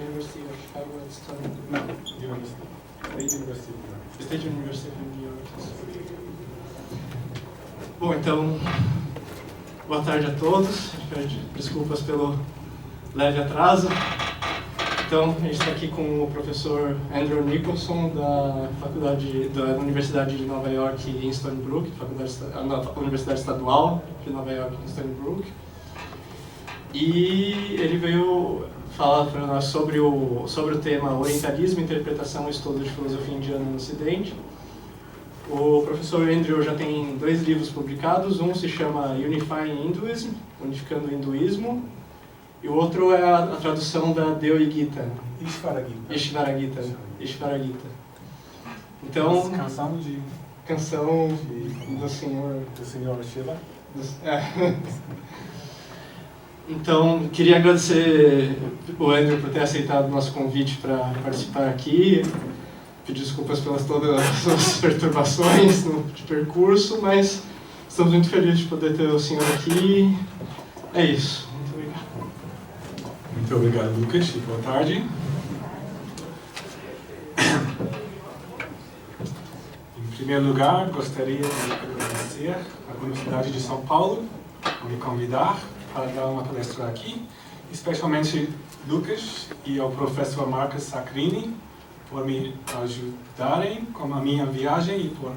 University of Chicago at Stone. No, University. State University of New York. State University of New York. Bom, então, boa tarde a todos. Pede desculpas pelo leve atraso. Então, a gente está aqui com o professor Andrew Nicholson, da Universidade de Nova York em Stony Brook, Universidade Estadual de Nova York em Stony Brook. E ele veio falar para nós sobre o tema Orientalismo, Interpretação e Estudo de Filosofia Indiana no Ocidente. O professor Andrew já tem 2 livros publicados, um se chama Unifying Hinduism, Unificando o Hinduísmo, e o outro é a tradução da Devi Gita. Ishvara Gita. Então, canção do Senhor Shiva. Então, queria agradecer o Andrew por ter aceitado o nosso convite para participar aqui. Pedir desculpas pelas todas as perturbações no percurso, mas estamos muito felizes de poder ter o senhor aqui. É isso. Muito obrigado. Muito obrigado, Lucas, e boa tarde. Em primeiro lugar, gostaria de agradecer à Universidade de São Paulo por me convidar para dar uma palestra aqui, especialmente Lucas e ao professor Marcus Sacrini por me ajudarem com a minha viagem e por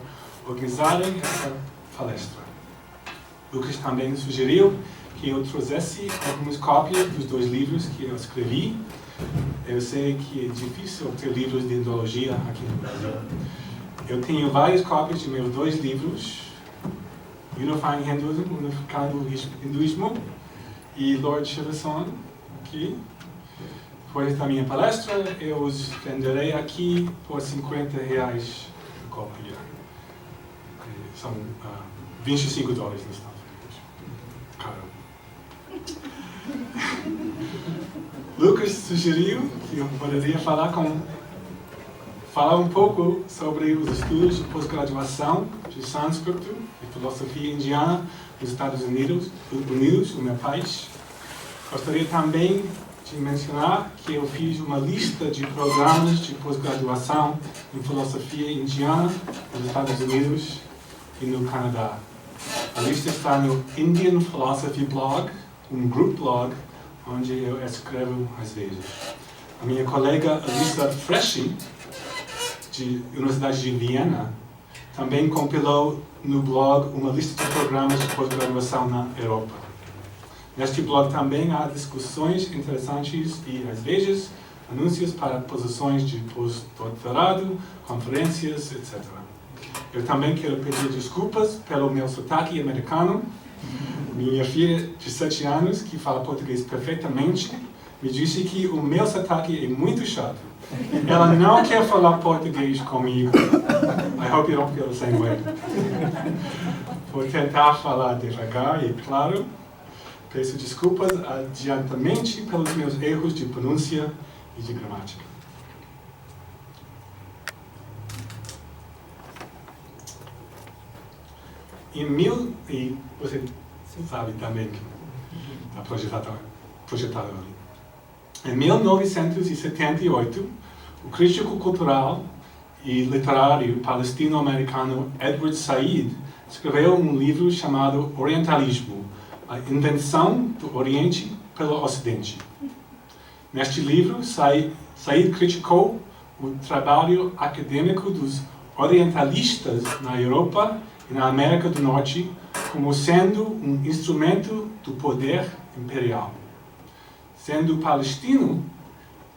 organizarem essa palestra. Lucas também sugeriu que eu trouxesse algumas cópias dos 2 livros que eu escrevi. Eu sei que é difícil obter livros de Indologia aqui no Brasil. Eu tenho várias cópias de meus 2 livros, Unifying Hinduism, Unificando o Hinduísmo, e Lord Shiva Son, aqui. Depois da minha palestra, eu os venderei aqui por R$50 a cópia. São $25 nos Estados Unidos. Caro. Lucas sugeriu que eu poderia falar um pouco sobre os estudos de pós-graduação de sânscrito e filosofia indiana nos Estados Unidos, o meu país. Gostaria também de mencionar que eu fiz uma lista de programas de pós-graduação em filosofia indiana nos Estados Unidos e no Canadá. A lista está no Indian Philosophy Blog, um group blog onde eu escrevo às vezes. A minha colega Elisa Freschi, de Universidade de Viena, também compilou no blog uma lista de programas de pós-graduação na Europa. Neste blog também há discussões interessantes e, às vezes, anúncios para posições de pós-doutorado, conferências, etc. Eu também quero pedir desculpas pelo meu sotaque americano. Minha filha de 7 anos, que fala português perfeitamente, me disse que o meu sotaque é muito chato. Ela não quer falar português comigo. I hope you don't feel the same way. Vou tentar falar devagar e claro. Peço desculpas adiantamente pelos meus erros de pronúncia e de gramática. E você sabe também que está projetado ali. Em 1978, o crítico cultural e literário palestino-americano Edward Said escreveu um livro chamado Orientalismo, a Invenção do Oriente pelo Ocidente. Neste livro, Said criticou o trabalho acadêmico dos orientalistas na Europa e na América do Norte como sendo um instrumento do poder imperial. Sendo palestino,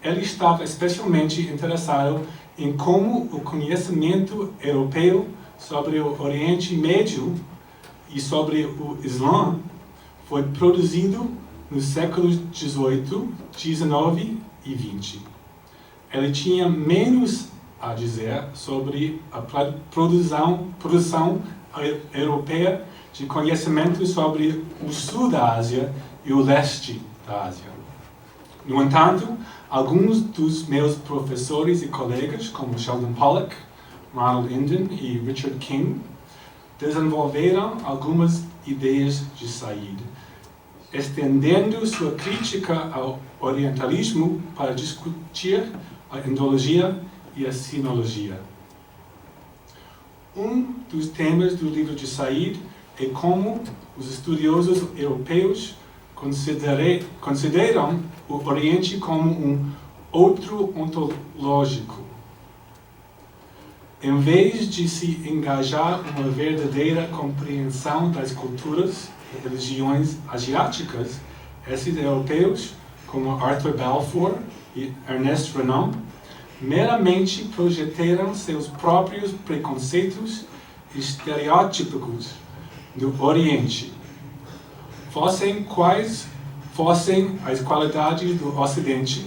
ele estava especialmente interessado em como o conhecimento europeu sobre o Oriente Médio e sobre o Islã foi produzido nos séculos XVIII, XIX e XX. Ele tinha menos a dizer sobre a produção europeia de conhecimento sobre o sul da Ásia e o leste da Ásia. No entanto, alguns dos meus professores e colegas, como Sheldon Pollock, Ronald Inden e Richard King, desenvolveram algumas ideias de Said, estendendo sua crítica ao orientalismo para discutir a endologia e a sinologia. Um dos temas do livro de Said é como os estudiosos europeus consideram o Oriente como um outro ontológico. Em vez de se engajar uma verdadeira compreensão das culturas e religiões asiáticas, esses europeus, como Arthur Balfour e Ernest Renan, meramente projetaram seus próprios preconceitos e estereótipos do Oriente. Fossem quais fossem as qualidades do Ocidente,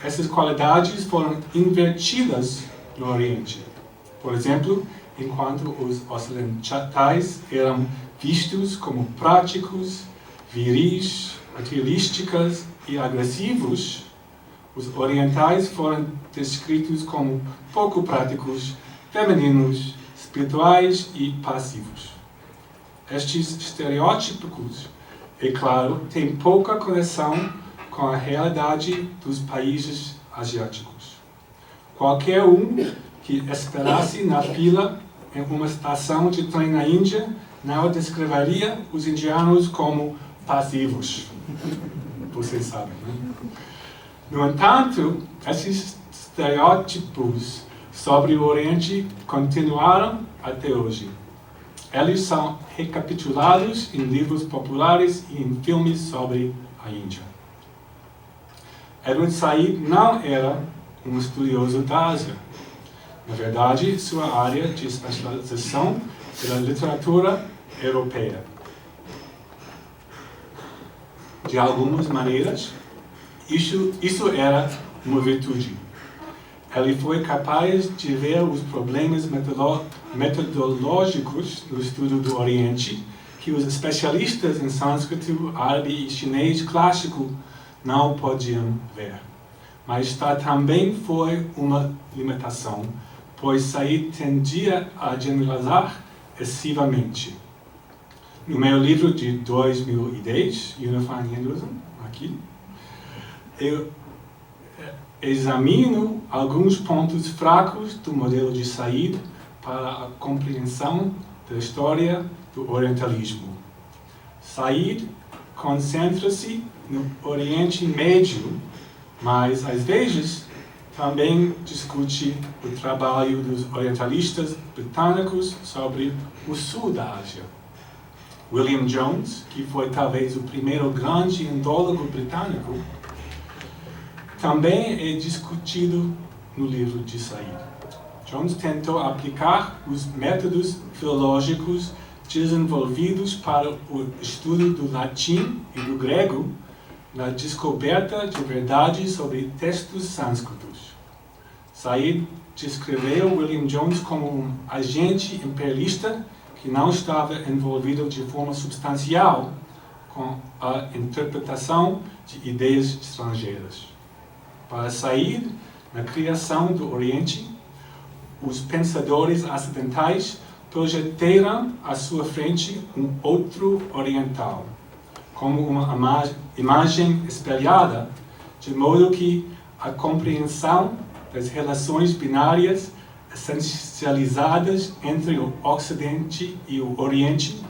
essas qualidades foram invertidas no Oriente. Por exemplo, enquanto os ocidentais eram vistos como práticos, viris, materialísticos e agressivos, os orientais foram descritos como pouco práticos, femininos, espirituais e passivos. Estes estereótipos, é claro, têm pouca conexão com a realidade dos países asiáticos. Qualquer um que esperasse na fila em uma estação de trem na Índia não descreveria os indianos como passivos. Vocês sabem, né? No entanto, esses estereótipos sobre o Oriente continuaram até hoje. Eles são recapitulados em livros populares e em filmes sobre a Índia. Edward Said não era um estudioso da Ásia. Na verdade, sua área de especialização era a literatura europeia. De algumas maneiras, isso era uma virtude. Ele foi capaz de ver os problemas metodológicos no estudo do Oriente que os especialistas em sânscrito, árabe e chinês clássico não podiam ver. Mas também foi uma limitação, pois Said tendia a generalizar excessivamente. No meu livro de 2010, Unifying Hinduism, aqui, eu examino alguns pontos fracos do modelo de Said para a compreensão da história do orientalismo. Said concentra-se no Oriente Médio, mas às vezes também discute o trabalho dos orientalistas britânicos sobre o sul da Ásia. William Jones, que foi talvez o primeiro grande indólogo britânico, também é discutido no livro de Said. Jones tentou aplicar os métodos filológicos desenvolvidos para o estudo do latim e do grego na descoberta de verdades sobre textos sânscritos. Said descreveu William Jones como um agente imperialista que não estava envolvido de forma substancial com a interpretação de ideias estrangeiras. Para Said, na criação do Oriente, os pensadores ocidentais projetaram à sua frente um outro oriental, como uma imagem espelhada, de modo que a compreensão das relações binárias essencializadas entre o Ocidente e o Oriente,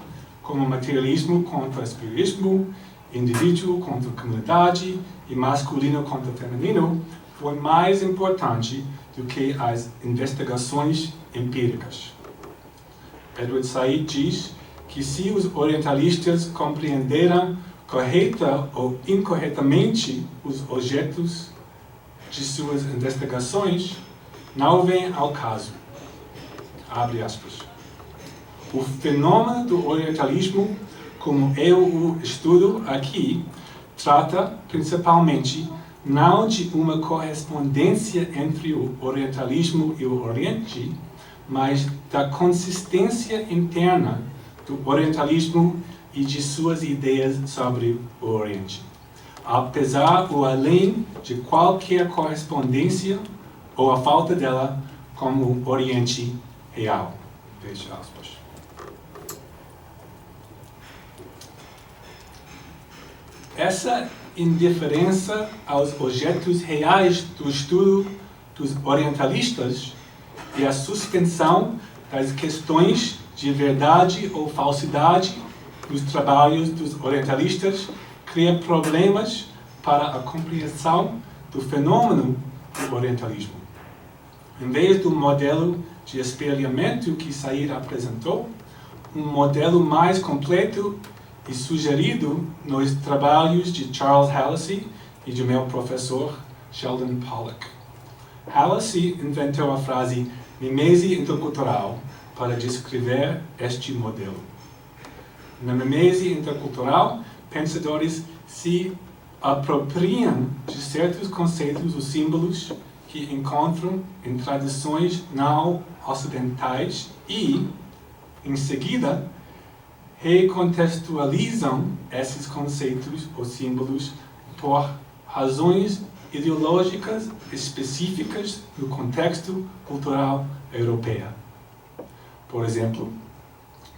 como materialismo contra espiritismo, indivíduo contra comunidade e masculino contra feminino, foi mais importante do que as investigações empíricas. Edward Said diz que se os orientalistas compreenderam correta ou incorretamente os objetos de suas investigações, não vem ao caso. Abre aspas. O fenômeno do orientalismo, como eu o estudo aqui, trata principalmente não de uma correspondência entre o orientalismo e o Oriente, mas da consistência interna do orientalismo e de suas ideias sobre o Oriente, apesar ou além de qualquer correspondência ou a falta dela com o Oriente real. Fecha aspas. Essa indiferença aos objetos reais do estudo dos orientalistas e a suspensão das questões de verdade ou falsidade nos trabalhos dos orientalistas cria problemas para a compreensão do fenômeno do orientalismo. Em vez do modelo de espelhamento que Said apresentou, um modelo mais completo e sugerido nos trabalhos de Charles Hallisey e de meu professor Sheldon Pollock. Hallisey inventou a frase mimese intercultural para descrever este modelo. Na mimese intercultural, pensadores se apropriam de certos conceitos ou símbolos que encontram em tradições não ocidentais e, em seguida, recontextualizam esses conceitos ou símbolos por razões ideológicas específicas no contexto cultural europeu. Por exemplo,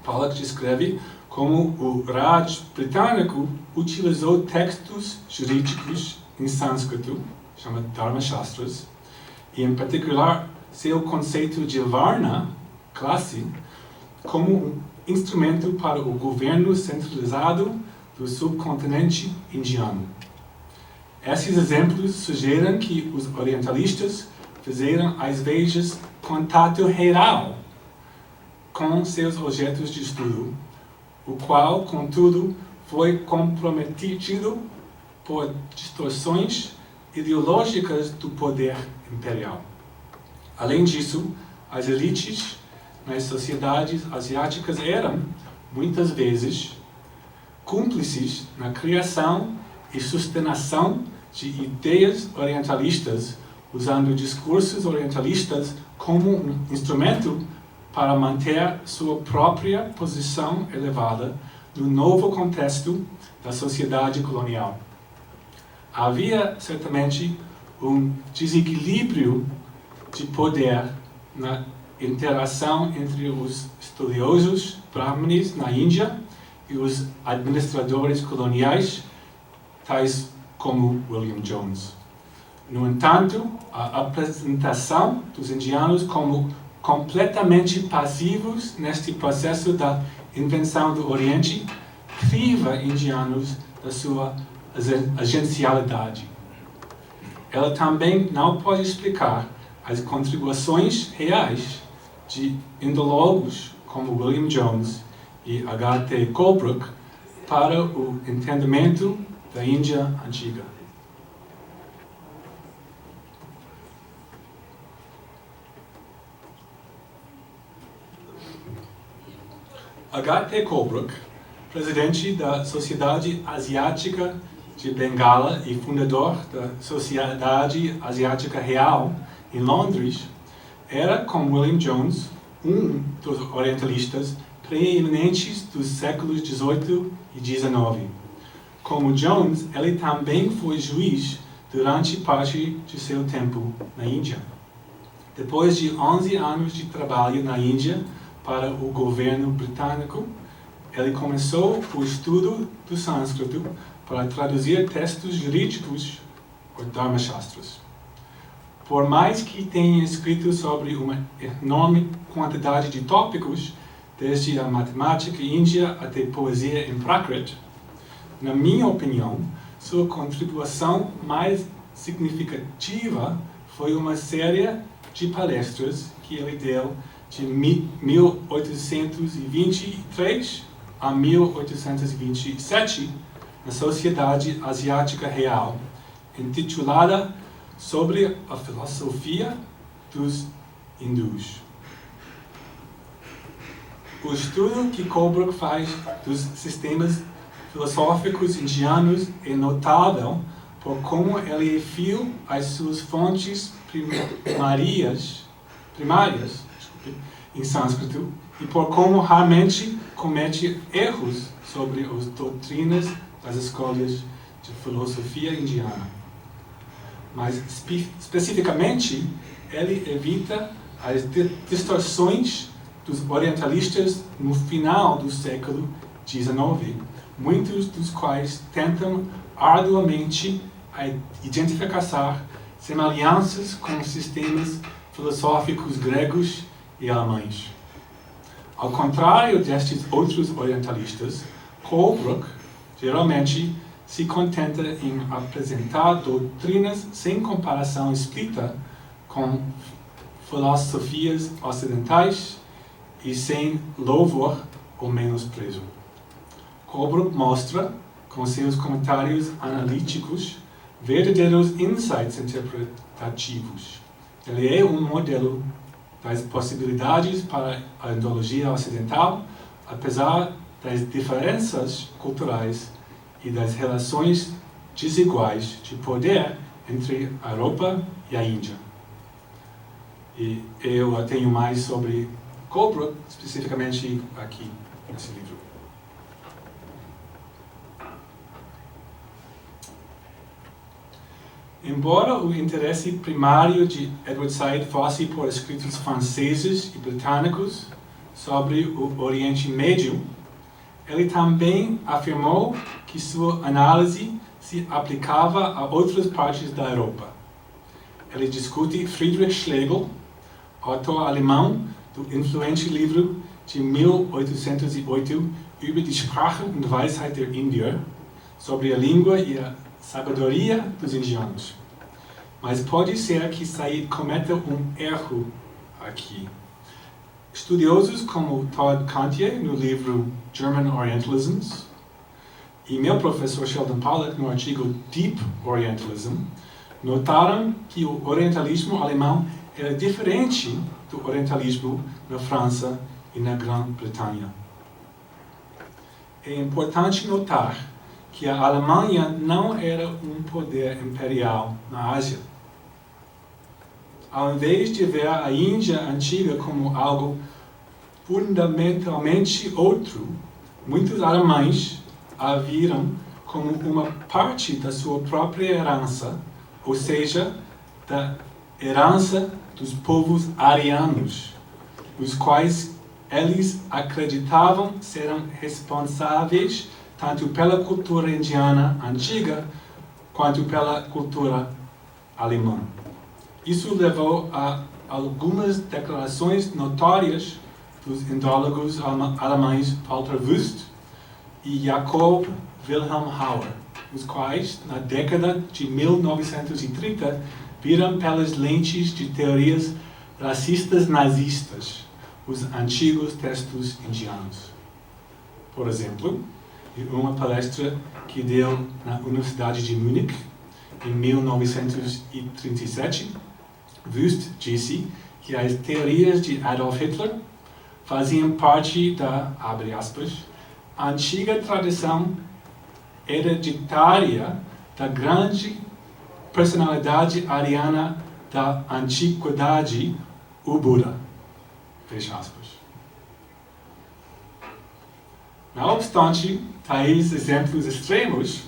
Pollock descreve como o Raj britânico utilizou textos jurídicos em sânscrito, chamado Dharma Shastras, e em particular seu conceito de Varna, classe, como um instrumento para o governo centralizado do subcontinente indiano. Esses exemplos sugerem que os orientalistas fizeram às vezes contato real com seus objetos de estudo, o qual, contudo, foi comprometido por distorções ideológicas do poder imperial. Além disso, as elites nas sociedades asiáticas eram, muitas vezes, cúmplices na criação e sustentação de ideias orientalistas, usando discursos orientalistas como um instrumento para manter sua própria posição elevada no novo contexto da sociedade colonial. Havia, certamente, um desequilíbrio de poder na interação entre os estudiosos brahmanes na Índia e os administradores coloniais, tais como William Jones. No entanto, a apresentação dos indianos como completamente passivos neste processo da invenção do Oriente priva indianos da sua agencialidade. Ela também não pode explicar as contribuições reais de indólogos como William Jones e H.T. Colebrook para o entendimento da Índia antiga. H.T. Colebrook, presidente da Sociedade Asiática de Bengala e fundador da Sociedade Asiática Real em Londres, era, como William Jones, um dos orientalistas preeminentes dos séculos XVIII e XIX. Como Jones, ele também foi juiz durante parte de seu tempo na Índia. Depois de 11 anos de trabalho na Índia para o governo britânico, ele começou o estudo do sânscrito para traduzir textos jurídicos, ou Dharma Shastras. Por mais que tenha escrito sobre uma enorme quantidade de tópicos, desde a matemática índia até poesia em Prakrit, na minha opinião, sua contribuição mais significativa foi uma série de palestras que ele deu de 1823 a 1827 na Sociedade Asiática Real, intitulada Sobre a Filosofia dos Hindus. O estudo que Colebrook faz dos sistemas filosóficos indianos é notável por como ele é fiel às suas fontes primárias em sânscrito e por como raramente comete erros sobre as doutrinas das escolas de filosofia indiana. Mas, especificamente, ele evita as distorções dos orientalistas no final do século XIX, muitos dos quais tentam arduamente a identificar semelhanças com sistemas filosóficos gregos e alemães. Ao contrário destes outros orientalistas, Colebrooke geralmente se contenta em apresentar doutrinas sem comparação explícita com filosofias ocidentais e sem louvor ou menosprezo. Colebrooke mostra, com seus comentários analíticos, verdadeiros insights interpretativos. Ele é um modelo das possibilidades para a Indologia ocidental, apesar das diferenças culturais e das relações desiguais de poder entre a Europa e a Índia. E eu tenho mais sobre Colebrooke, especificamente aqui nesse livro. Embora o interesse primário de Edward Said fosse por escritos franceses e britânicos sobre o Oriente Médio, ele também afirmou que sua análise se aplicava a outras partes da Europa. Ele discute Friedrich Schlegel, autor alemão do influente livro de 1808 über die Sprache und Weisheit der Indier, sobre a língua e a sabedoria dos indianos. Mas pode ser que Said cometa um erro aqui. Estudiosos como Todd Cantier, no livro German Orientalisms, e meu professor Sheldon Pollack, no artigo Deep Orientalism, notaram que o orientalismo alemão era diferente do orientalismo na França e na Grã-Bretanha. É importante notar que a Alemanha não era um poder imperial na Ásia. Ao invés de ver a Índia antiga como algo fundamentalmente outro, muitos alemães a viram como uma parte da sua própria herança, ou seja, da herança dos povos arianos, os quais eles acreditavam serem responsáveis tanto pela cultura indiana antiga quanto pela cultura alemã. Isso levou a algumas declarações notórias dos indólogos alemães Walter Wüst e Jakob Wilhelm Hauer, os quais, na década de 1930, viram pelas lentes de teorias racistas nazistas os antigos textos indianos. Por exemplo, em uma palestra que deu na Universidade de Munique, em 1937, Wüst disse que as teorias de Adolf Hitler faziam parte da, abre aspas, antiga tradição hereditária da grande personalidade ariana da antiguidade, o Buda. Fecha aspas. Não obstante tais exemplos extremos,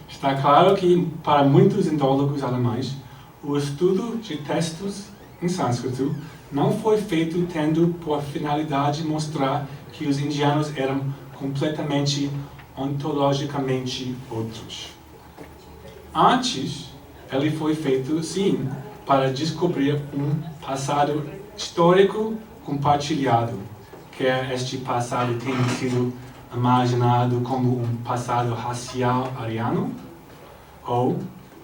está claro que, para muitos indólogos alemães, o estudo de textos em sânscrito não foi feito tendo por finalidade mostrar que os indianos eram completamente ontologicamente outros. Antes, ele foi feito, sim, para descobrir um passado histórico compartilhado, quer este passado tenha sido imaginado como um passado racial ariano, ou,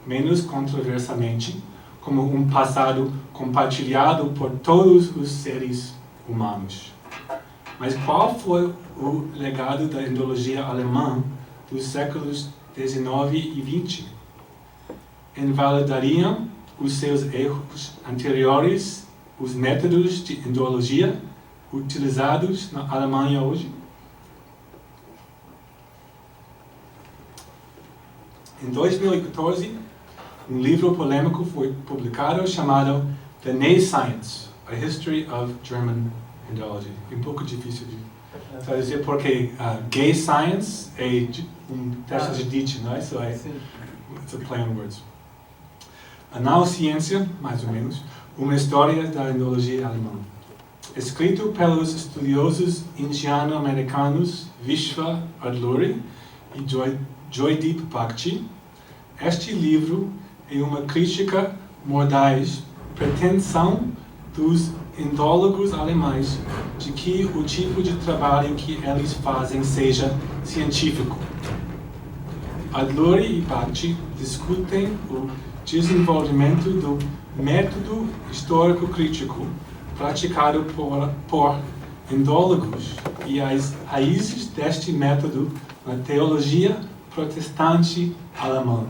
menos controversialmente, como um passado compartilhado por todos os seres humanos. Mas qual foi o legado da indologia alemã dos séculos XIX e XX? Invalidariam os seus erros anteriores os métodos de indologia utilizados na Alemanha hoje? Em 2014, um livro polêmico foi publicado chamado The Nay Science, A History of German Indology. É um pouco difícil de traduzir porque gay science é um texto de Nietzsche, não é? So it's a play on words. A Neociência, mais ou menos, uma história da indologia alemã. Escrito pelos estudiosos indiano-americanos Vishwa Adluri e Joydeep Bhakti, este livro é uma crítica mordaz pretensão dos indólogos alemães de que o tipo de trabalho que eles fazem seja científico. Adluri e Bhakti discutem o desenvolvimento do método histórico-crítico praticado por indólogos e as raízes deste método na teologia protestante alemã.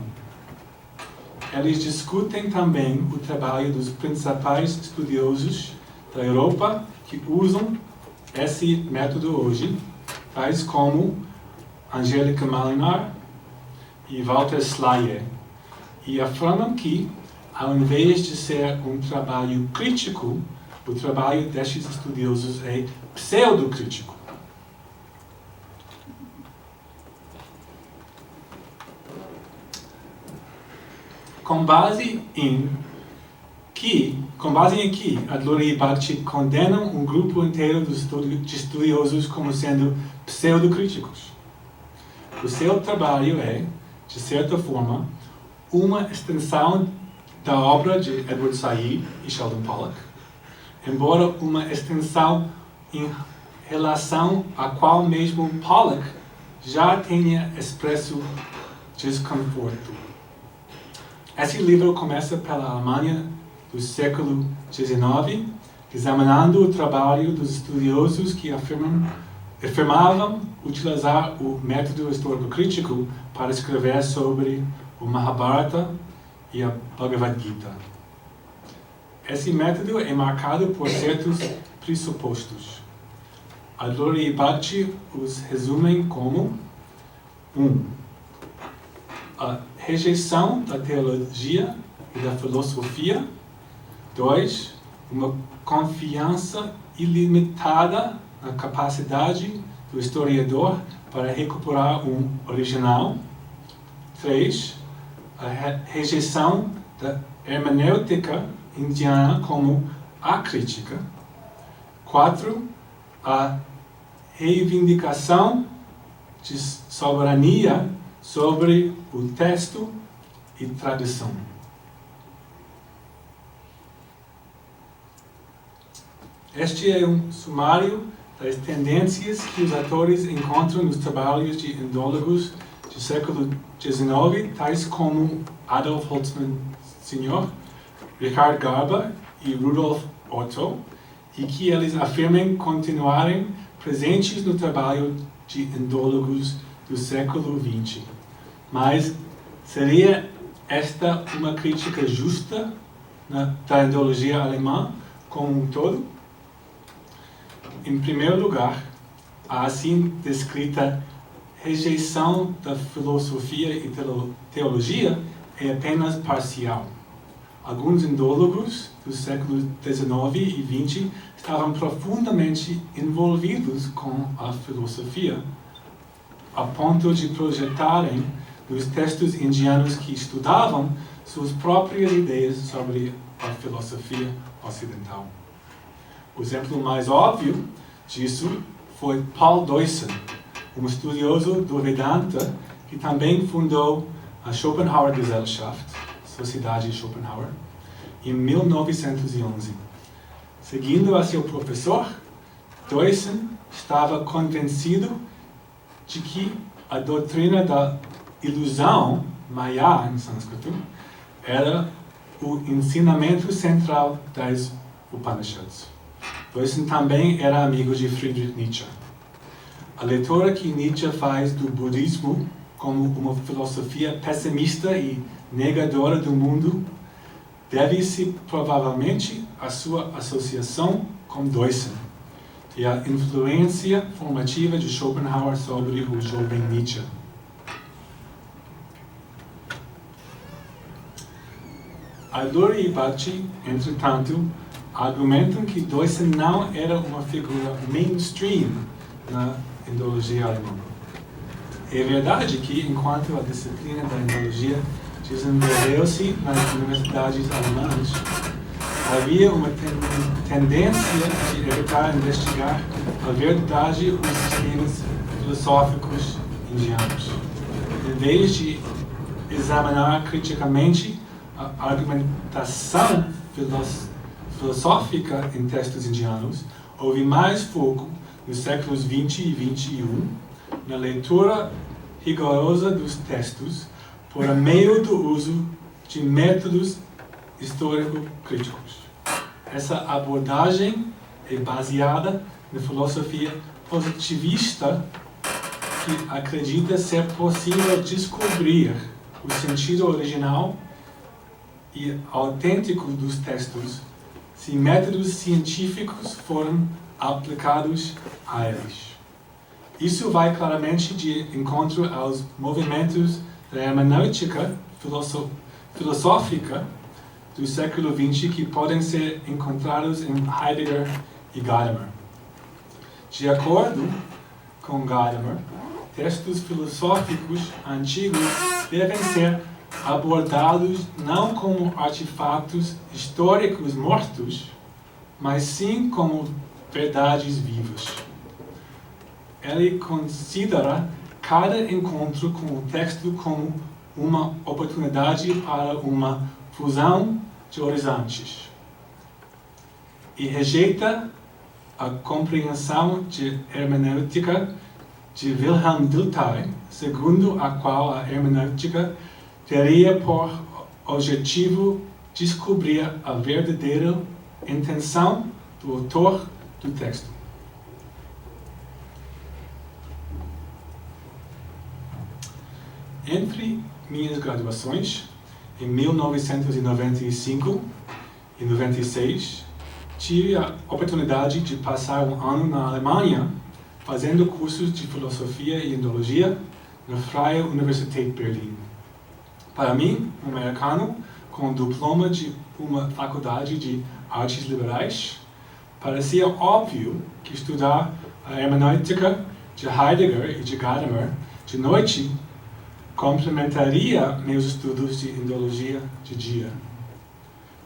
Eles discutem também o trabalho dos principais estudiosos da Europa que usam esse método hoje, tais como Angelica Malinar e Walter Slayer, e afirmam que, ao invés de ser um trabalho crítico, o trabalho destes estudiosos é pseudocrítico. Com base em que, Adluri e Bhakti condenam um grupo inteiro de estudiosos como sendo pseudocríticos. O seu trabalho é, de certa forma, uma extensão da obra de Edward Said e Sheldon Pollock, embora uma extensão em relação à qual mesmo Pollock já tenha expresso desconforto. Esse livro começa pela Alemanha do século XIX, examinando o trabalho dos estudiosos que afirmavam utilizar o método histórico-crítico para escrever sobre o Mahabharata e a Bhagavad Gita. Esse método é marcado por certos pressupostos. Adluri e Bhakti os resumem como 1. A rejeição da teologia e da filosofia. 2. Uma confiança ilimitada na capacidade do historiador para recuperar um original. 3. A rejeição da hermenêutica indiana como acrítica. 4. A reivindicação de soberania sobre o texto e tradição. Este é um sumário das tendências que os autores encontram nos trabalhos de indólogos do século XIX, tais como Adolf Holtzmann Sr., Richard Garber e Rudolf Otto, e que eles afirmam continuarem presentes no trabalho de indólogos do século XX. Mas seria esta uma crítica justa da indologia alemã como um todo? Em primeiro lugar, a assim descrita rejeição da filosofia e teologia é apenas parcial. Alguns indólogos do século XIX e XX estavam profundamente envolvidos com a filosofia, a ponto de projetarem nos textos indianos que estudavam suas próprias ideias sobre a filosofia ocidental. O exemplo mais óbvio disso foi Paul Deussen, um estudioso do Vedanta que também fundou a Schopenhauer Gesellschaft, Sociedade Schopenhauer, em 1911. Seguindo a seu professor, Deussen estava convencido de que a doutrina da ilusão, Maya em sânscrito, era o ensinamento central das Upanishads. Deussen também era amigo de Friedrich Nietzsche. A leitura que Nietzsche faz do budismo como uma filosofia pessimista e negadora do mundo deve-se provavelmente à sua associação com Deussen e à influência formativa de Schopenhauer sobre o jovem Nietzsche. Adluri e Bhakti, entretanto, argumentam que Deussen não era uma figura mainstream na indologia alemã. É verdade que, enquanto a disciplina da indologia desenvolveu-se nas universidades alemãs, havia uma tendência de evitar investigar a verdade e os sistemas filosóficos indianos. em vez de examinar criticamente a argumentação filosófica em textos indianos, houve mais foco nos séculos 20 e 21 na leitura rigorosa dos textos por meio do uso de métodos histórico-críticos. Essa abordagem é baseada na filosofia positivista, que acredita ser possível descobrir o sentido original e autêntico dos textos se métodos científicos forem aplicados a eles. Isso vai claramente de encontro aos movimentos da hermenêutica filosófica do século XX que podem ser encontrados em Heidegger e Gadamer. De acordo com Gadamer, textos filosóficos antigos devem ser abordados não como artefatos históricos mortos, mas sim como verdades vivas. Ele considera cada encontro com o texto como uma oportunidade para uma fusão de horizontes e rejeita a compreensão de hermenêutica de Wilhelm Dilthey, segundo a qual a hermenêutica teria por objetivo descobrir a verdadeira intenção do autor do texto. Entre minhas graduações, em 1995 e 96, tive a oportunidade de passar um ano na Alemanha fazendo cursos de filosofia e indologia na Freie Universität Berlin. Para mim, um americano com diploma de uma faculdade de artes liberais, parecia óbvio que estudar a hermenêutica de Heidegger e de Gadamer de noite complementaria meus estudos de indologia de dia.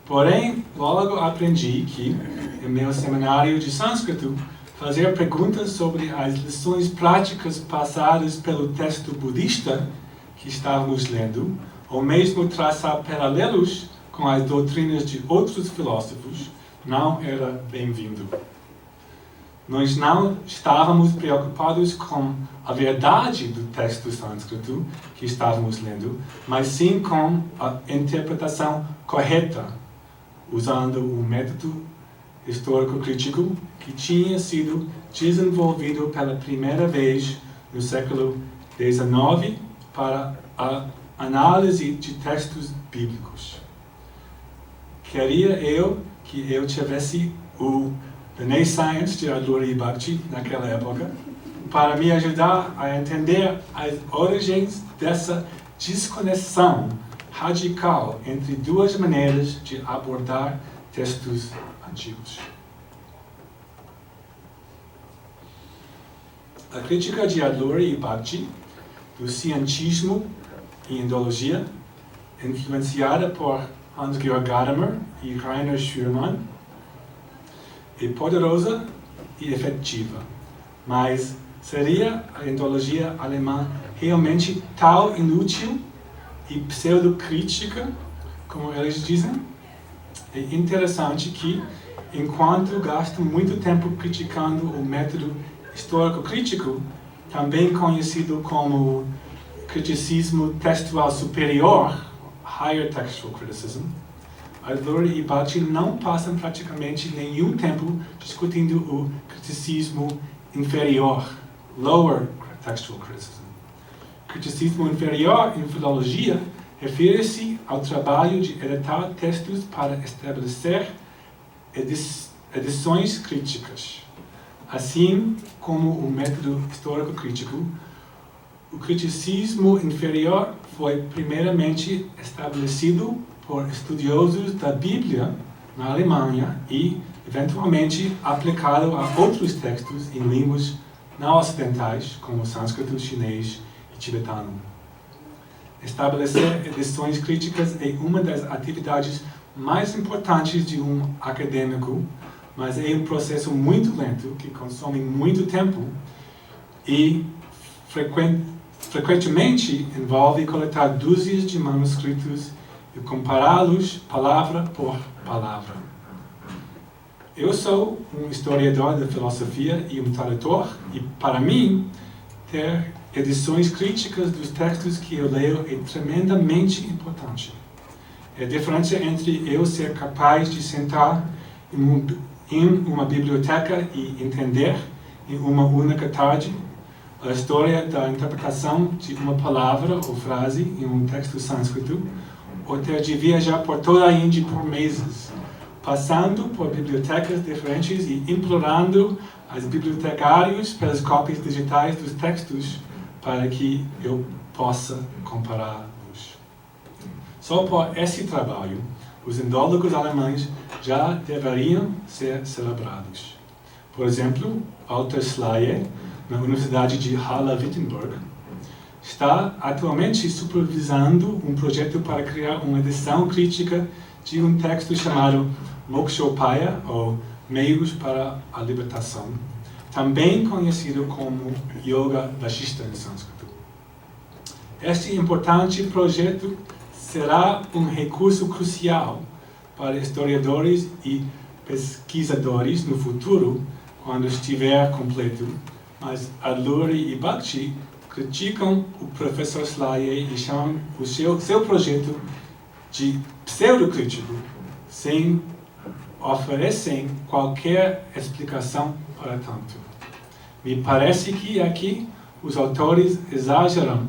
Porém, logo aprendi que, em meu seminário de sânscrito, fazer perguntas sobre as lições práticas passadas pelo texto budista que estávamos lendo, ou mesmo traçar paralelos com as doutrinas de outros filósofos, não era bem-vindo. Nós não estávamos preocupados com a verdade do texto sânscrito que estávamos lendo, mas sim com a interpretação correta, usando o método histórico-crítico que tinha sido desenvolvido pela primeira vez no século XIX para a análise de textos bíblicos. Queria que eu tivesse o The Science de Adluri Bhakti naquela época, para me ajudar a entender as origens dessa desconexão radical entre duas maneiras de abordar textos antigos. A crítica de Adluri Bhakti do cientismo e indologia, influenciada por Hans-Georg Gadamer e Rainer Schürmann, é poderosa e efetiva, mas seria a indologia alemã realmente tão inútil e pseudocrítica como eles dizem? É interessante que, enquanto gastam muito tempo criticando o método histórico-crítico, também conhecido como criticismo textual superior, Higher Textual Criticism, Adluri e Bhakti não passam praticamente nenhum tempo discutindo o criticismo inferior, Lower Textual Criticism. Criticismo inferior em filologia refere-se ao trabalho de editar textos para estabelecer edições críticas. Assim como o método histórico-crítico, o criticismo inferior foi primeiramente estabelecido por estudiosos da Bíblia na Alemanha e, eventualmente, aplicado a outros textos em línguas não ocidentais, como sânscrito, chinês e tibetano. Estabelecer edições críticas é uma das atividades mais importantes de um acadêmico, mas é um processo muito lento, que consome muito tempo e frequentemente envolve coletar dúzias de manuscritos e compará-los palavra por palavra. Eu sou um historiador da filosofia e um tradutor, e para mim, ter edições críticas dos textos que eu leio é tremendamente importante. É a diferença entre eu ser capaz de sentar em uma biblioteca e entender, em uma única tarde, a história da interpretação de uma palavra ou frase em um texto sânscrito, ou ter de viajar por toda a Índia por meses, passando por bibliotecas diferentes e implorando aos bibliotecários pelas cópias digitais dos textos para que eu possa compará-los. Só por esse trabalho, os indólogos alemães já deveriam ser celebrados. Por exemplo, Walter Slyer, na Universidade de Halle-Wittenberg, está atualmente supervisando um projeto para criar uma edição crítica de um texto chamado Mokshopaya, ou Meios para a Libertação, também conhecido como Yoga Vashishta em sânscrito. Este importante projeto será um recurso crucial para historiadores e pesquisadores no futuro, quando estiver completo, mas Adluri e Bakshi criticam o professor Slyer e chamam o seu projeto de pseudocrítico, sem oferecer qualquer explicação para tanto. Me parece que aqui os autores exageraram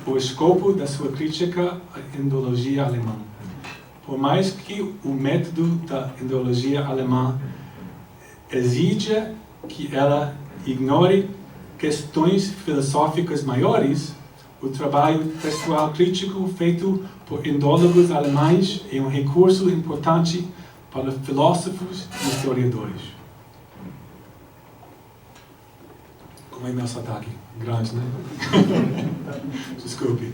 o escopo da sua crítica à indologia alemã. Por mais que o método da indologia alemã exija que ela ignore questões filosóficas maiores, o trabalho textual crítico feito por indólogos alemães é um recurso importante para filósofos e historiadores. Como é meu sotaque? Grande, né? Desculpe.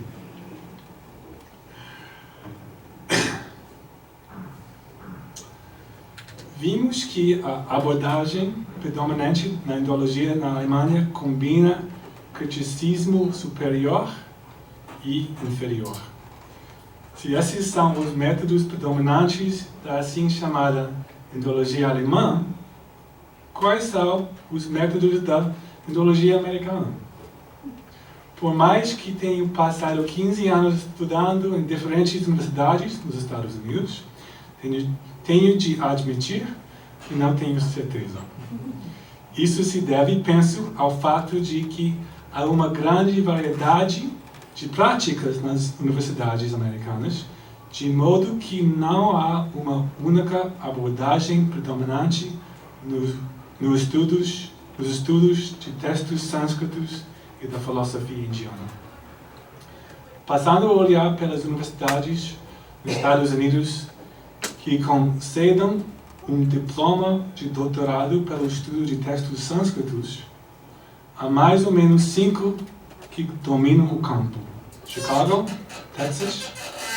Vimos que a abordagem predominante na indologia na Alemanha combina criticismo superior e inferior. Se esses são os métodos predominantes da assim chamada indologia alemã, quais são os métodos da indologia americana? Por mais que tenha passado 15 anos estudando em diferentes universidades nos Estados Unidos, tenho de admitir que não tenho certeza. Isso se deve, penso, ao fato de que há uma grande variedade de práticas nas universidades americanas, de modo que não há uma única abordagem predominante nos estudos de textos sânscritos e da filosofia indiana. Passando a olhar pelas universidades nos Estados Unidos que concedam um diploma de doutorado pelo estudo de textos sânscritos, há mais ou menos 5 que dominam o campo: Chicago, Texas,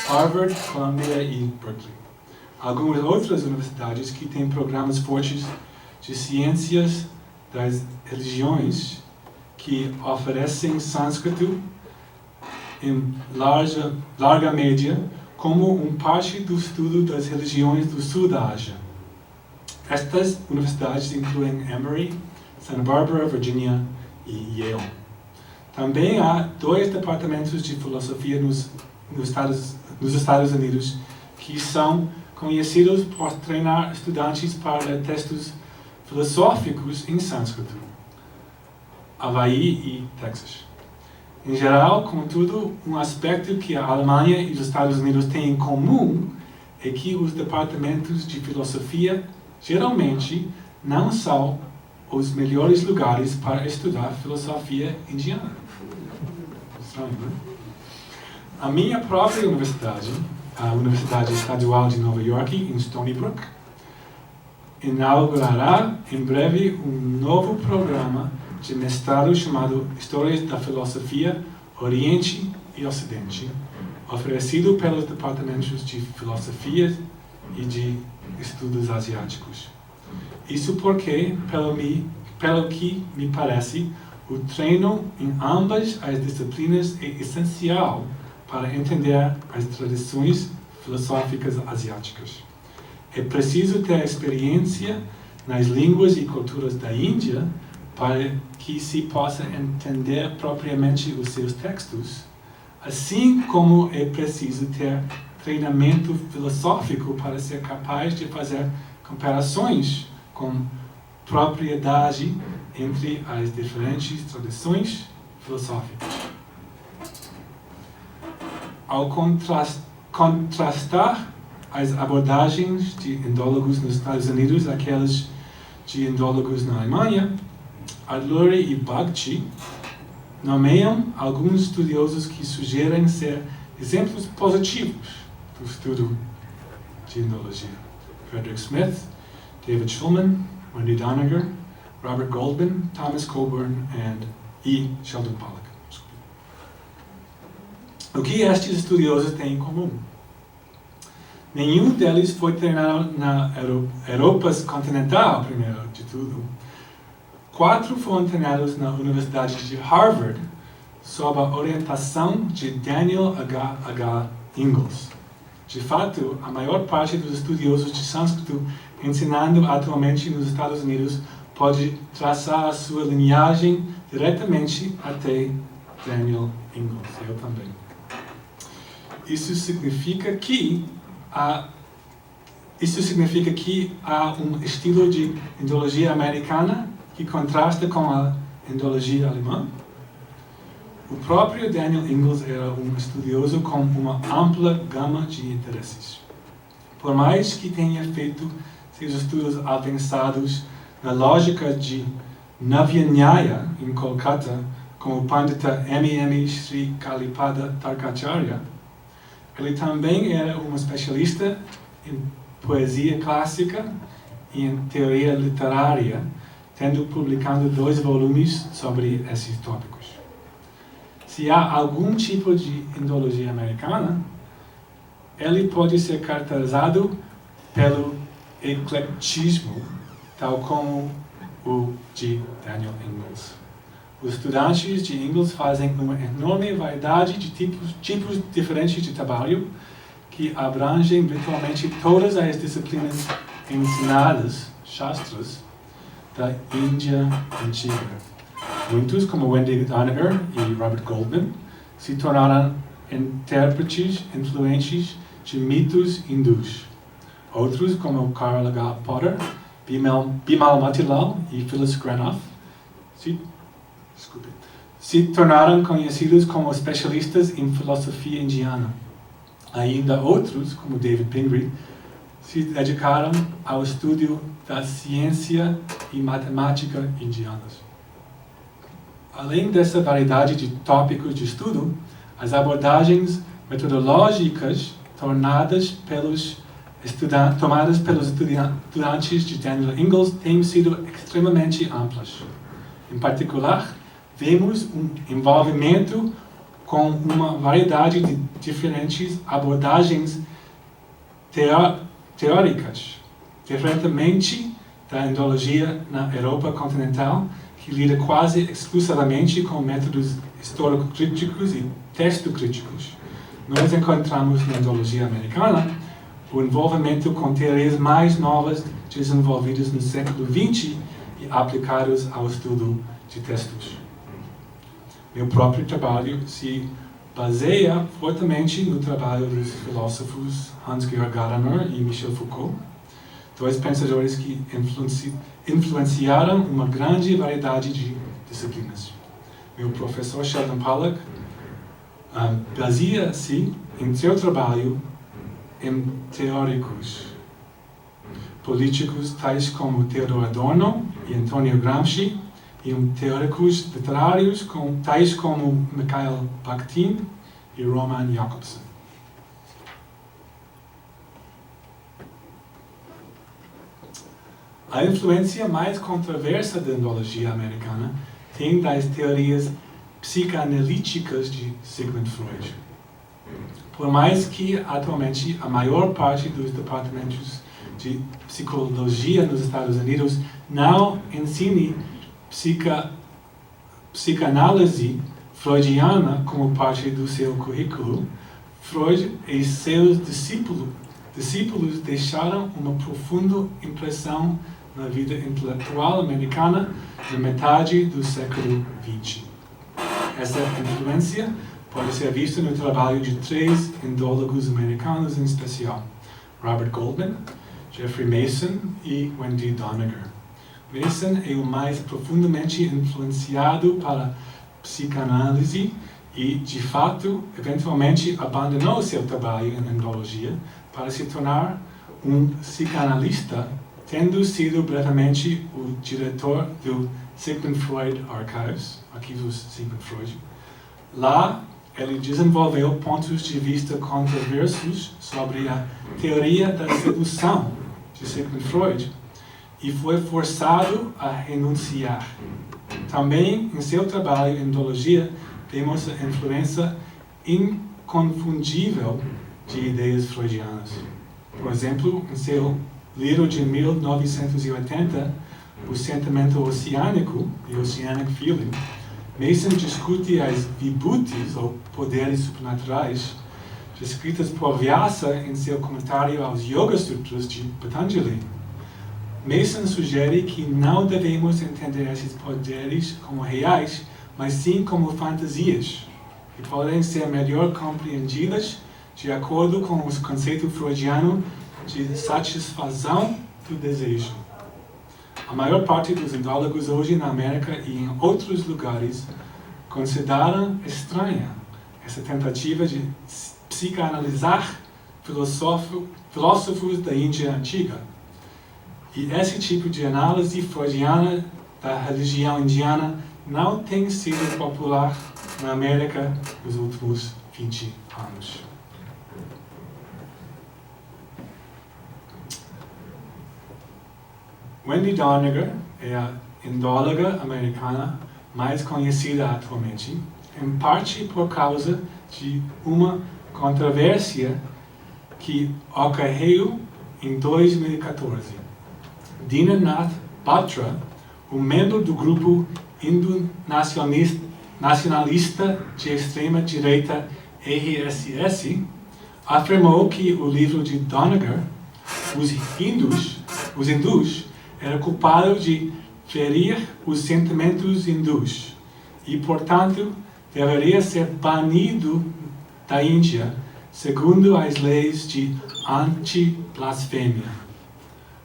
Harvard, Columbia e Berkeley. Algumas outras universidades que têm programas fortes de ciências das religiões que oferecem sânscrito em larga média como parte do estudo das religiões do sul da Ásia. Estas universidades incluem Emory, Santa Barbara, Virginia e Yale. Também há 2 departamentos de filosofia nos Estados Unidos que são conhecidos por treinar estudantes para textos filosóficos em sânscrito: Hawaii e Texas. Em geral, contudo, um aspecto que a Alemanha e os Estados Unidos têm em comum é que os departamentos de filosofia geralmente não são os melhores lugares para estudar filosofia indiana. Estranho, né? A minha própria universidade, a Universidade Estadual de Nova York, em Stony Brook, inaugurará em breve um novo programa de mestrado chamado Histórias da Filosofia Oriente e Ocidente, oferecido pelos departamentos de Filosofia e de Estudos Asiáticos. Isso porque, pelo que me parece, O treino em ambas as disciplinas é essencial para entender as tradições filosóficas asiáticas. É preciso ter experiência nas línguas e culturas da Índia para que se possa entender propriamente os seus textos, assim como é preciso ter treinamento filosófico para ser capaz de fazer comparações com propriedade entre as diferentes tradições filosóficas. Ao contrastar as abordagens de indólogos nos Estados Unidos àquelas de indólogos na Alemanha, Adluri e Bagchi nomeiam alguns estudiosos que sugerem ser exemplos positivos do estudo de indologia. Frederick Smith, David Schulman, Wendy Doniger, Robert Goldman, Thomas Coburn e Sheldon Pollock. O que estes estudiosos têm em comum? Nenhum deles foi treinado na Europa continental, primeiro de tudo. 4 foram treinados na Universidade de Harvard, sob a orientação de Daniel H. Ingalls. De fato, a maior parte dos estudiosos de sânscrito ensinando atualmente nos Estados Unidos pode traçar a sua linhagem diretamente até Daniel Ingalls. Eu também. Isso significa que há um estilo de indologia americana que contrasta com a indologia alemã. O próprio Daniel Ingalls era um estudioso com uma ampla gama de interesses. Por mais que tenha feito seus estudos avançados na lógica de Navya Nyaya em Kolkata com o Pandita M.M. Sri Kalipada Tarkacharya, ele também era um especialista em poesia clássica e em teoria literária, tendo publicado 2 volumes sobre esses tópicos. Se há algum tipo de indologia americana, ele pode ser caracterizado pelo eclectismo, tal como o de Daniel Ingalls. Os estudantes de Ingalls fazem uma enorme variedade de tipos diferentes de trabalho que abrangem virtualmente todas as disciplinas ensinadas, shastras, da Índia antiga. Muitos, como Wendy Doniger e Robert Goldman, se tornaram intérpretes influentes de mitos hindus. Outros, como Karl H. Potter, Bimal Motilal e Phyllis Granoff, se tornaram conhecidos como especialistas em filosofia indiana. Ainda outros, como David Pingree, se dedicaram ao estudo da ciência e matemática indianas. Além dessa variedade de tópicos de estudo, as abordagens metodológicas tomadas pelos estudantes de Daniel Ingalls têm sido extremamente amplas. Em particular, vemos um envolvimento com uma variedade de diferentes abordagens teóricas, diferentemente da indologia na Europa continental, que lida quase exclusivamente com métodos histórico-críticos e texto-críticos. Nós encontramos na indologia americana o envolvimento com teorias mais novas desenvolvidas no século XX e aplicadas ao estudo de textos. Meu próprio trabalho se baseia fortemente no trabalho dos filósofos Hans-Georg Gadamer e Michel Foucault, 2 pensadores que influenciaram uma grande variedade de disciplinas. Meu professor Sheldon Pollock baseia-se em seu trabalho em teóricos políticos tais como Theodor Adorno e Antonio Gramsci, e em teóricos literários tais como Mikhail Bakhtin e Roman Jakobson. A influência mais controversa da indologia americana tem das teorias psicanalíticas de Sigmund Freud. Por mais que atualmente a maior parte dos departamentos de psicologia nos Estados Unidos não ensine psicanálise freudiana como parte do seu currículo, Freud e seus discípulos deixaram uma profunda impressão na vida intelectual americana na metade do século XX. Essa influência pode ser vista no trabalho de 3 indólogos americanos em especial: Robert Goldman, Jeffrey Mason e Wendy Doniger. Mason é o mais profundamente influenciado pela psicanálise e, de fato, eventualmente abandonou seu trabalho em indologia para se tornar um psicanalista, tendo sido brevemente o diretor do Sigmund Freud Archives, Arquivos Sigmund Freud. Lá, ele desenvolveu pontos de vista controversos sobre a teoria da sedução de Sigmund Freud e foi forçado a renunciar. Também, em seu trabalho em indologia, temos a influência inconfundível de ideias freudianas. Por exemplo, em seu livro de 1980, O Sentimento Oceânico, The Oceanic Feeling, Mason discute as vibhutis, ou poderes supernaturais, descritas por Vyasa em seu comentário aos Yoga Sutras de Patanjali. Mason sugere que não devemos entender esses poderes como reais, mas sim como fantasias, que podem ser melhor compreendidas de acordo com o conceito freudiano de satisfação do desejo. A maior parte dos indólogos hoje na América e em outros lugares consideram estranha essa tentativa de psicanalizar filósofos da Índia antiga. E esse tipo de análise freudiana da religião indiana não tem sido popular na América nos últimos 20 anos. Wendy Doniger é a indóloga americana mais conhecida atualmente, em parte por causa de uma controvérsia que ocorreu em 2014. Dinanath Batra, um membro do grupo hindu-nacionalista de extrema-direita RSS, afirmou que o livro de Doniger, Os Hindus, era culpado de ferir os sentimentos hindus e, portanto, deveria ser banido da Índia, segundo as leis de anti-blasfêmia.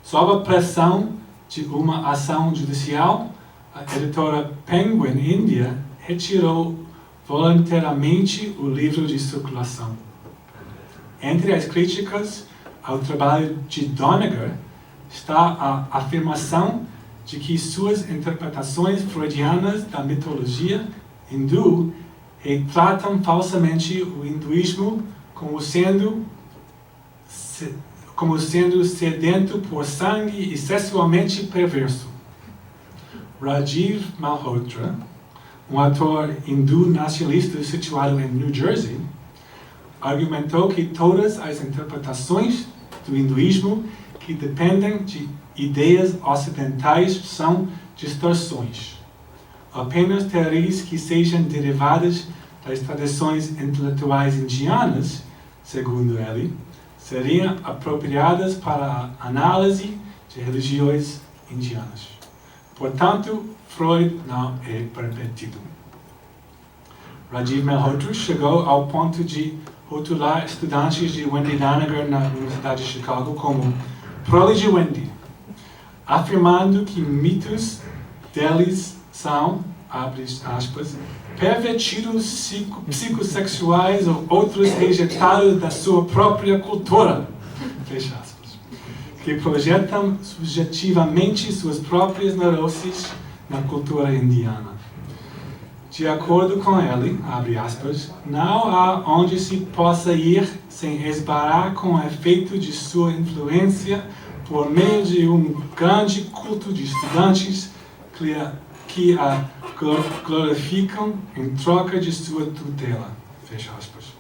Sob a pressão de uma ação judicial, a editora Penguin India retirou voluntariamente o livro de circulação. Entre as críticas ao trabalho de Doniger está a afirmação de que suas interpretações freudianas da mitologia hindu retratam falsamente o hinduísmo como sendo sedento por sangue e sexualmente perverso. Rajiv Malhotra, um ator hindu nacionalista situado em New Jersey, argumentou que todas as interpretações do hinduísmo que dependem de ideias ocidentais são distorções. Apenas teorias que sejam derivadas das tradições intelectuais indianas, segundo ele, seriam apropriadas para a análise de religiões indianas. Portanto, Freud não é permitido. Rajiv Malhotra chegou ao ponto de rotular estudantes de Wendy Doniger na Universidade de Chicago como prole de Wendy, afirmando que mitos deles são, abre aspas, pervertidos psicossexuais ou outros rejeitados da sua própria cultura, fecha aspas, que projetam subjetivamente suas próprias neuroses na cultura indiana. De acordo com ele, abre aspas, não há onde se possa ir sem esbarrar com o efeito de sua influência por meio de um grande culto de estudantes que a glorificam em troca de sua tutela. Fecha aspas.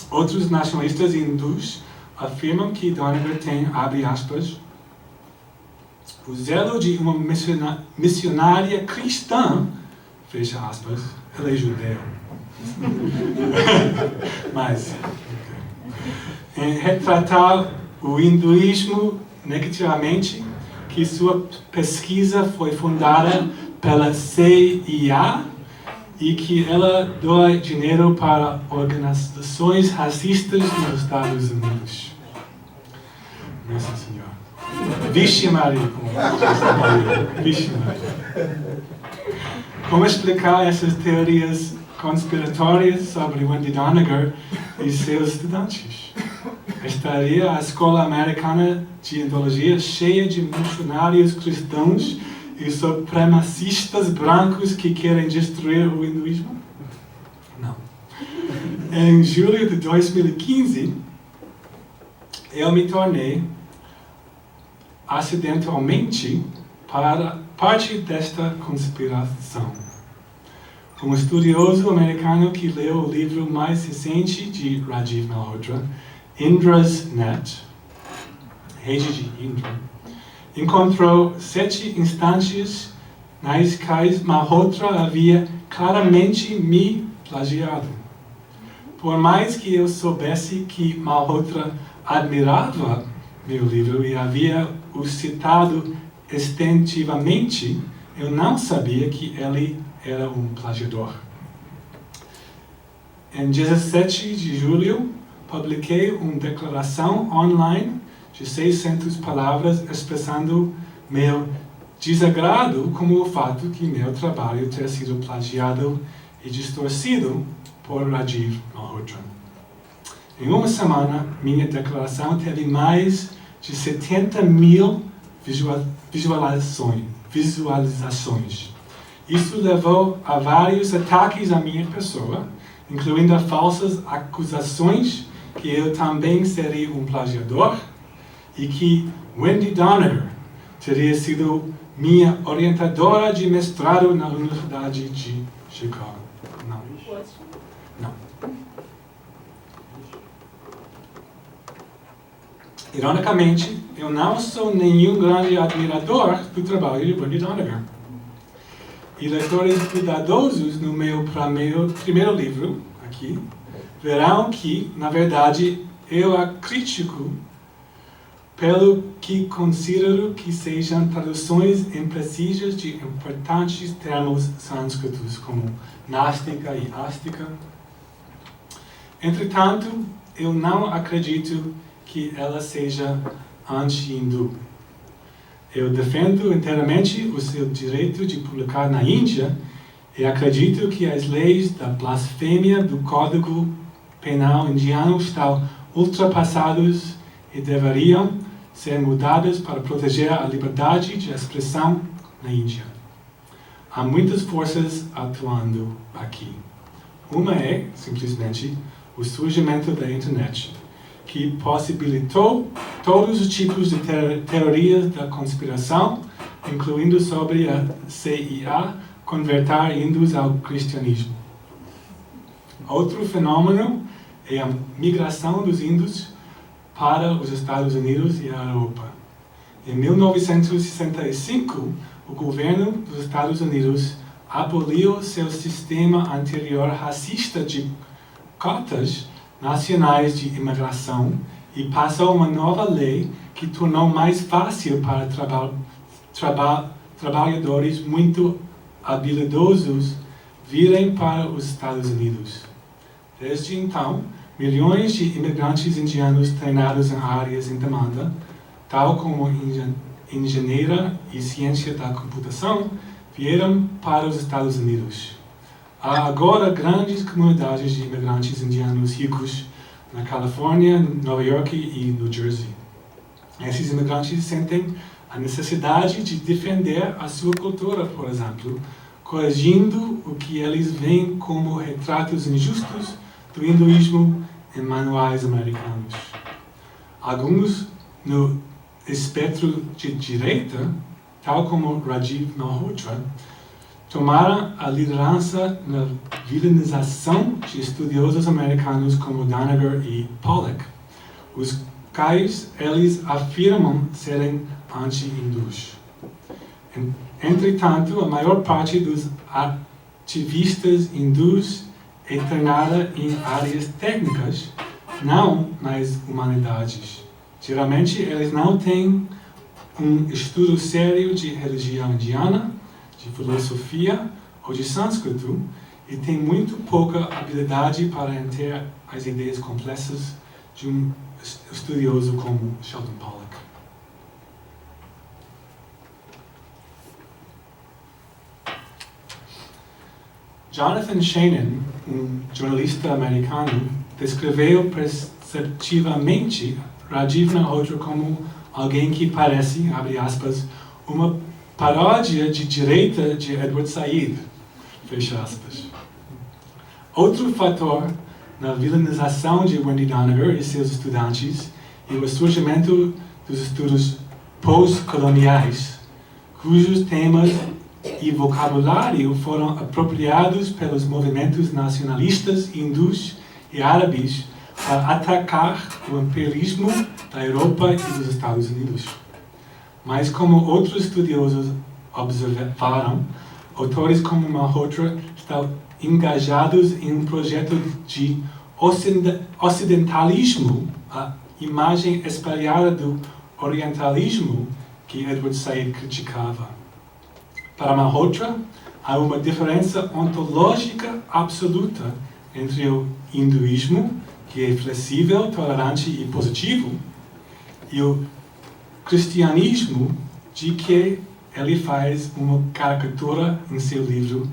Outros nacionalistas hindus afirmam que Doniger tem, abre aspas, o zelo de uma missionária cristã fecha aspas, ele é judeu. Mas, em retratar o hinduísmo negativamente, que sua pesquisa foi fundada pela CIA e que ela doa dinheiro para organizações racistas nos Estados Unidos. Nossa Senhora. Vixe Maria. Vixe Maria. Como explicar essas teorias conspiratórias sobre Wendy Doniger e seus estudantes? Estaria a escola americana de Indologia cheia de missionários cristãos e supremacistas brancos que querem destruir o hinduísmo? Não. Em julho de 2015, eu me tornei acidentalmente parte desta conspiração. Um estudioso americano que leu o livro mais recente de Rajiv Malhotra, Indra's Net, Rede de Indra, encontrou 7 instâncias nas quais Malhotra havia claramente me plagiado. Por mais que eu soubesse que Malhotra admirava meu livro e havia o citado extensivamente, eu não sabia que ele era um plagiador. Em 17 de julho, publiquei uma declaração online de 600 palavras expressando meu desagrado com o fato que meu trabalho ter sido plagiado e distorcido por Rajiv Malhotra. Em uma semana, minha declaração teve mais de 70 mil visualizações. Isso levou a vários ataques à minha pessoa, incluindo falsas acusações que eu também seria um plagiador e que Wendy Doniger teria sido minha orientadora de mestrado na Universidade de Chicago. Não. Ironicamente, eu não sou nenhum grande admirador do trabalho de Wendy Doniger. E leitores cuidadosos no meu primeiro livro, aqui, verão que, na verdade, eu a critico pelo que considero que sejam traduções imprecisas de importantes termos sânscritos, como nástica e ástica. Entretanto, eu não acredito que ela seja anti-hindu. Eu defendo inteiramente o seu direito de publicar na Índia e acredito que as leis da blasfêmia do Código Penal indiano estão ultrapassadas e deveriam ser mudadas para proteger a liberdade de expressão na Índia. Há muitas forças atuando aqui. Uma é, simplesmente, o surgimento da internet, que possibilitou todos os tipos de teorias da conspiração, incluindo sobre a CIA converter hindus ao cristianismo. Outro fenômeno é a migração dos índios para os Estados Unidos e a Europa. Em 1965, o governo dos Estados Unidos aboliu seu sistema anterior racista de cotas nacionais de imigração e passou uma nova lei que tornou mais fácil para trabalhadores muito habilidosos virem para os Estados Unidos. Desde então, milhões de imigrantes indianos treinados em áreas em demanda, tal como engenharia e ciência da computação, vieram para os Estados Unidos. Há agora grandes comunidades de imigrantes indianos ricos na Califórnia, Nova York e New Jersey. Esses imigrantes sentem a necessidade de defender a sua cultura, por exemplo, corrigindo o que eles veem como retratos injustos do hinduísmo em manuais americanos. Alguns no espectro de direita, tal como Rajiv Malhotra, tomaram a liderança na vilanização de estudiosos americanos como Doniger e Pollack, os quais eles afirmam serem anti-hindus. Entretanto, a maior parte dos ativistas hindus é treinada em áreas técnicas, não nas humanidades. Geralmente, eles não têm um estudo sério de religião indiana, de filosofia ou de sânscrito, e têm muito pouca habilidade para entender as ideias complexas de um estudioso como Sheldon Pollock. Jonathan Shannon, jornalista americano, descreveu perceptivamente Rajiv Malhotra como alguém que parece, abre aspas, uma paródia de direita de Edward Said, fecha aspas. Outro fator na vilanização de Wendy Doniger e seus estudantes é o surgimento dos estudos pós-coloniais, cujos temas e vocabulário foram apropriados pelos movimentos nacionalistas hindus e árabes para atacar o imperialismo da Europa e dos Estados Unidos. Mas, como outros estudiosos observaram, autores como Malhotra estão engajados em um projeto de ocidentalismo, a imagem espelhada do orientalismo que Edward Said criticava. Para Malhotra, há uma diferença ontológica absoluta entre o hinduísmo, que é flexível, tolerante e positivo, e o cristianismo, de que ele faz uma caricatura em seu livro,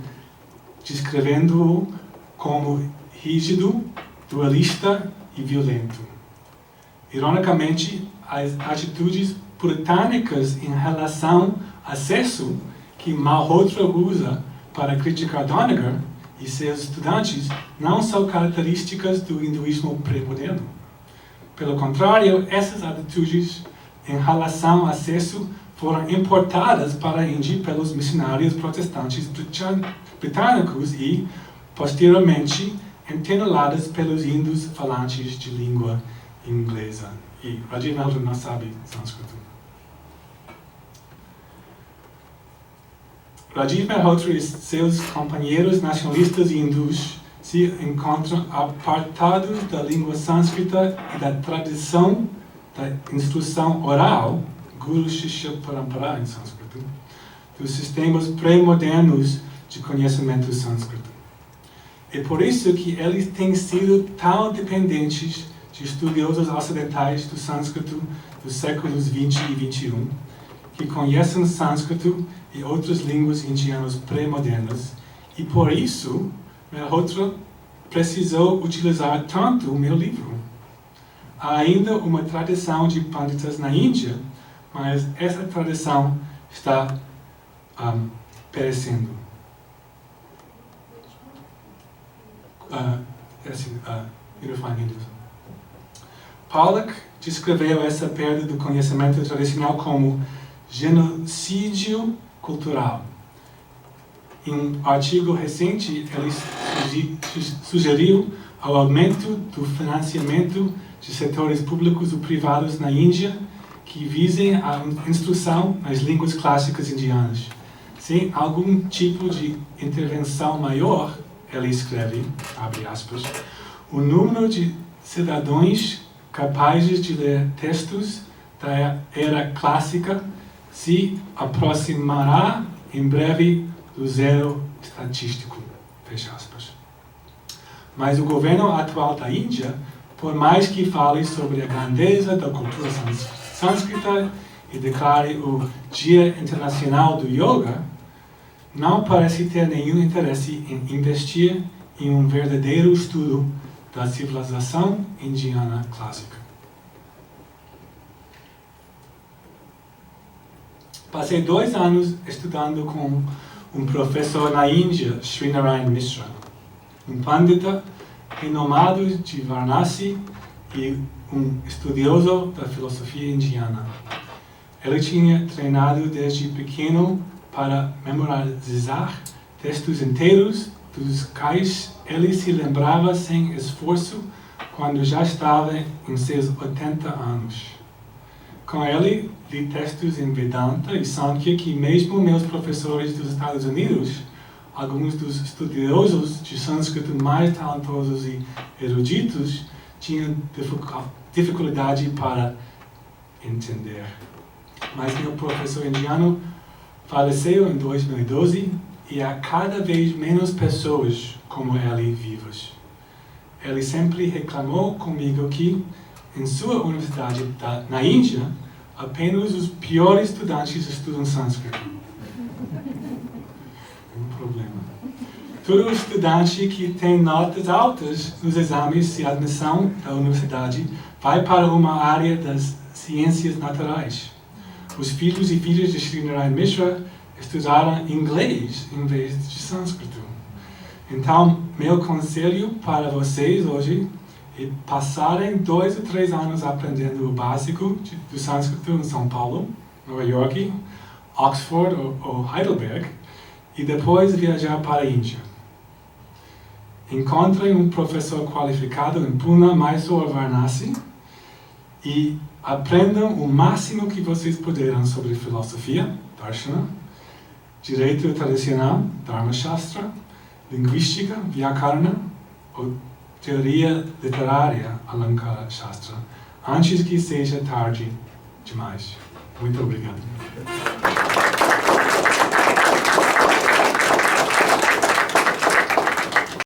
descrevendo-o como rígido, dualista e violento. Ironicamente, as atitudes puritânicas em relação ao sexo que Malhotra usa para criticar Doniger e seus estudantes não são características do hinduísmo pré-moderno. Pelo contrário, essas atitudes em relação ao sexo foram importadas para a Índia pelos missionários protestantes britânicos e, posteriormente, entenoladas pelos índios falantes de língua inglesa. E Rajiv Malhotra não sabe sânscrito. Rajiv Malhotra e seus companheiros nacionalistas hindus se encontram apartados da língua sânscrita e da tradição da instrução oral, Guru Shishya Parampara em sânscrito, dos sistemas pré-modernos de conhecimento sânscrito. É por isso que eles têm sido tão dependentes de estudiosos ocidentais do sânscrito dos séculos 20 e 21, que conhecem sânscrito e outras línguas indianas pré-modernas, e por isso Malhotra precisou utilizar tanto o meu livro. Há ainda uma tradição de panditas na Índia, mas essa tradição está perecendo. Pollock descreveu essa perda do conhecimento tradicional como genocídio cultural. Em um artigo recente, ele sugeriu o aumento do financiamento de setores públicos e privados na Índia que visem a instrução nas línguas clássicas indianas. Sem algum tipo de intervenção maior, ele escreve, abre aspas, o número de cidadãos capazes de ler textos da era clássica se aproximará em breve do zero estatístico, fecha aspas. Mas o governo atual da Índia, por mais que fale sobre a grandeza da cultura sânscrita e declare o Dia Internacional do Yoga, não parece ter nenhum interesse em investir em um verdadeiro estudo da civilização indiana clássica. Passei 2 anos estudando com um professor na Índia, Srinarayan Mishra, um pandita renomado de Varanasi e um estudioso da filosofia indiana. Ele tinha treinado desde pequeno para memorizar textos inteiros, dos quais ele se lembrava sem esforço quando já estava em seus 80 anos. Com ele, li textos em Vedanta e Sankhya que mesmo meus professores dos Estados Unidos, alguns dos estudiosos de sânscrito mais talentosos e eruditos tinham dificuldade para entender. Mas meu professor indiano faleceu em 2012 e há cada vez menos pessoas como ele vivas. Ele sempre reclamou comigo que, em sua universidade na Índia, apenas os piores estudantes estudam sânscrito. É um problema. Todo estudante que tem notas altas nos exames de admissão da universidade vai para uma área das ciências naturais. Os filhos e filhas de Sri Narayan Mishra estudaram inglês em vez de sânscrito. Então, meu conselho para vocês hoje é passarem 2 ou 3 anos aprendendo o básico do sânscrito em São Paulo, Nova York, Oxford ou Heidelberg, e depois viajar para a Índia. Encontrem um professor qualificado em Pune, Mysore ou Varanasi e aprendam o máximo que vocês puderem sobre filosofia, Darshana, direito tradicional, Dharma Shastra, linguística, Vyakarana, ou teoria literária, Alankara Shastra, antes que seja tarde demais. Muito obrigado.